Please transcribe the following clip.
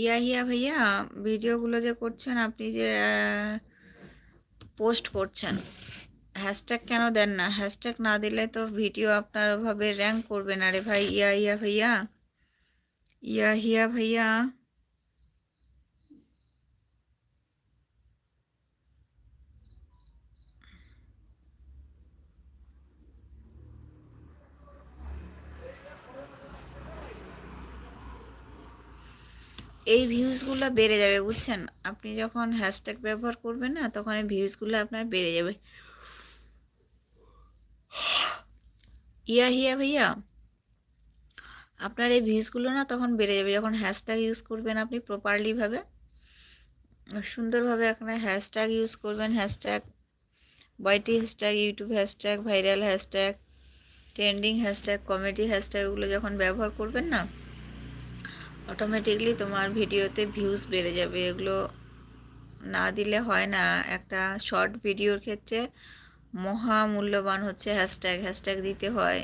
ইয়া হিয়া ভাইয়া, ভিডিওগুলো যে করছেন আপনি, যে পোস্ট করছেন, হ্যাশট্যাগ কেন দেন না? হ্যাশট্যাগ না দিলে তো ভিডিও আপনার ওভাবে র্যাঙ্ক করবে না রে ভাই। ইয়া ইয়া ভাইয়া, ইয়া হিয়া ভাইয়া, এই ভিউজগুলো বেড়ে যাবে বুঝছেন। আপনি যখন হ্যাশট্যাগ ব্যবহার করবেন না, তখন এই ভিউজগুলো আপনার বেড়ে যাবে। ইয়া হিয়া ভাইয়া, আপনার এই ভিউজগুলো না তখন বেড়ে যাবে যখন হ্যাশট্যাগ ইউজ করবেন আপনি প্রপারলিভাবে, সুন্দরভাবে। আপনার হ্যাশট্যাগ ইউজ করবেন, hashtag YT hashtag, YouTube hashtag, viral hashtag, trending hashtag, comedy hashtag, এগুলো যখন ব্যবহার করবেন না, অটোমেটিকলি তোমার ভিডিওতে ভিউজ বেড়ে যাবে। এগুলো না দিলে হয় না। একটা শর্ট ভিডিওর ক্ষেত্রে মহা মূল্যবান হচ্ছে হ্যাশট্যাগ। হ্যাশট্যাগ দিতে হয়।